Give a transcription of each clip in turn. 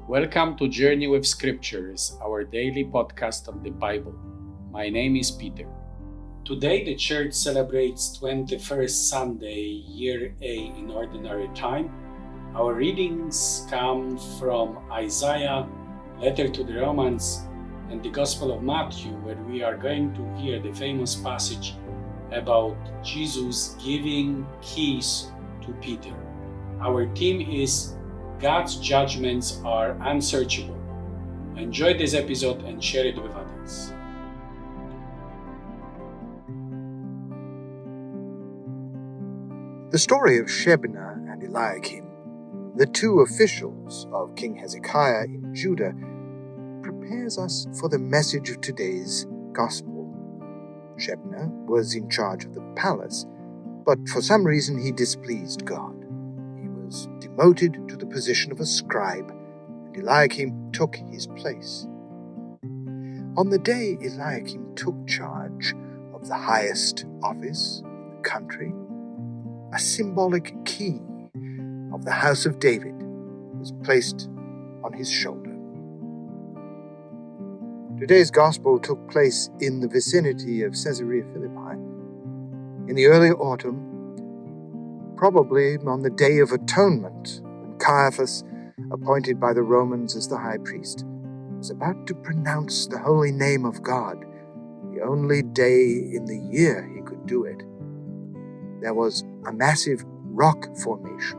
Welcome to Journey with Scriptures, our daily podcast of the Bible. My name is Peter. Today the church celebrates 21st Sunday, Year A in Ordinary Time. Our readings come from Isaiah, Letter to the Romans, and the Gospel of Matthew, where we are going to hear the famous passage about Jesus giving keys to Peter. Our theme is God's judgments are unsearchable. Enjoy this episode and share it with others. The story of Shebna and Eliakim, the two officials of King Hezekiah in Judah, prepares us for the message of today's gospel. Shebna was in charge of the palace, but for some reason he displeased God. He was demoted to the position of a scribe, and Eliakim took his place. On the day Eliakim took charge of the highest office in the country, a symbolic key of the house of David was placed on his shoulder. Today's gospel took place in the vicinity of Caesarea Philippi. In the early autumn, probably on the Day of Atonement, when Caiaphas, appointed by the Romans as the high priest, was about to pronounce the holy name of God, the only day in the year he could do it. There was a massive rock formation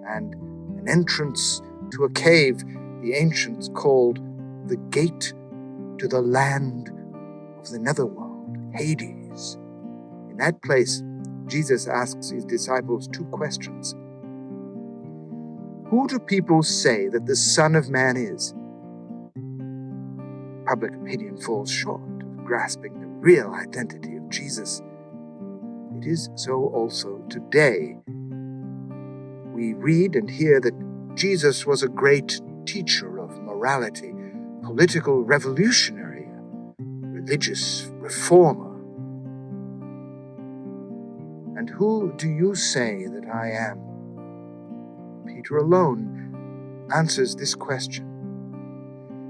and an entrance to a cave the ancients called the Gate to the land of the netherworld, Hades. In that place, Jesus asks his disciples two questions. Who do people say that the Son of Man is? Public opinion falls short of grasping the real identity of Jesus. It is so also today. We read and hear that Jesus was a great teacher of morality, political revolutionary, religious reformer. And who do you say that I am? Peter alone answers this question,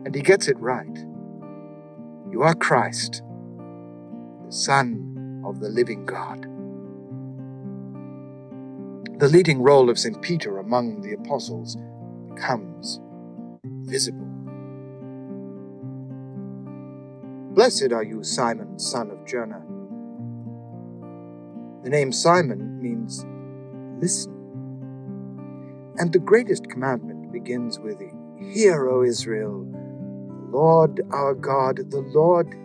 and he gets it right. You are Christ, the Son of the living God. The leading role of St. Peter among the apostles becomes visible. Blessed are you, Simon, son of Jonah. The name Simon means listen. And the greatest commandment begins with, Hear, O Israel, the Lord our God, the Lord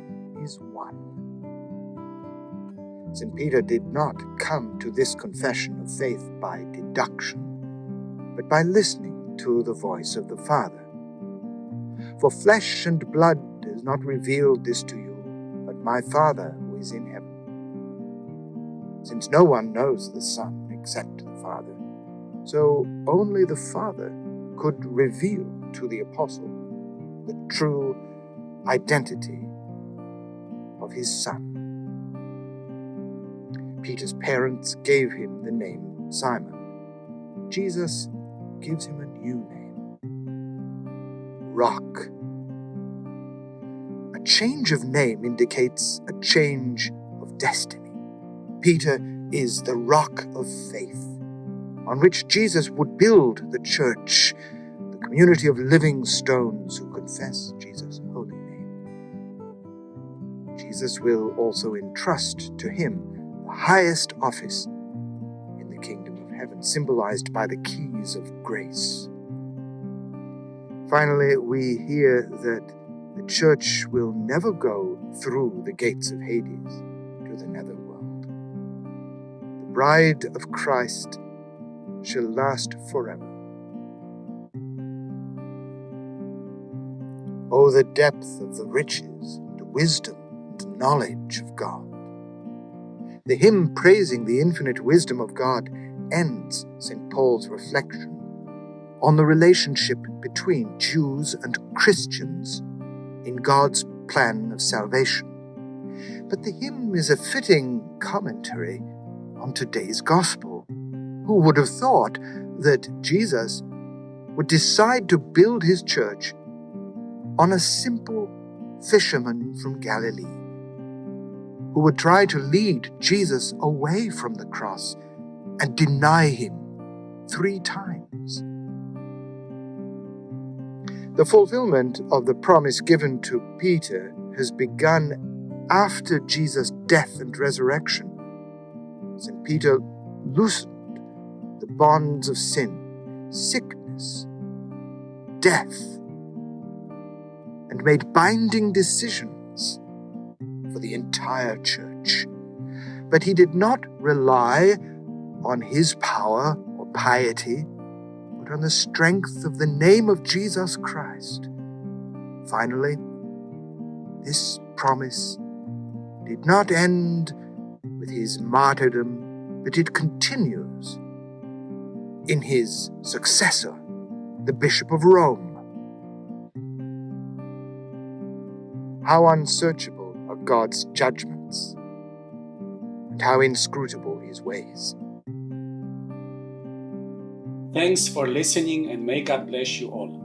is one. St. Peter did not come to this confession of faith by deduction, but by listening to the voice of the Father. For flesh and blood has not revealed this to you, but my Father who is in heaven. Since no one knows the Son except the Father, so only the Father could reveal to the apostle the true identity of his Son. Peter's parents gave him the name Simon. Jesus gives him a new name, Rock. A change of name indicates a change of destiny. Peter is the rock of faith, on which Jesus would build the church, the community of living stones who confess Jesus' holy name. Jesus will also entrust to him the highest office in the kingdom of heaven, symbolized by the keys of grace. Finally, we hear that the church will never go through the gates of Hades to the netherworld. The bride of Christ shall last forever. Oh, the depth of the riches, the wisdom, and knowledge of God. The hymn praising the infinite wisdom of God ends St. Paul's reflection on the relationship between Jews and Christians in God's plan of salvation. But the hymn is a fitting commentary on today's gospel. Who would have thought that Jesus would decide to build his church on a simple fisherman from Galilee who would try to lead Jesus away from the cross and deny him 3 times. The fulfillment of the promise given to Peter has begun after Jesus' death and resurrection. St. Peter loosened the bonds of sin, sickness, death, and made binding decisions for the entire church. But he did not rely on his power or piety, but on the strength of the name of Jesus Christ. Finally, this promise did not end with his martyrdom, but it continues in his successor, the Bishop of Rome. How unsearchable are God's judgments, and how inscrutable his ways. Thanks for listening, and may God bless you all.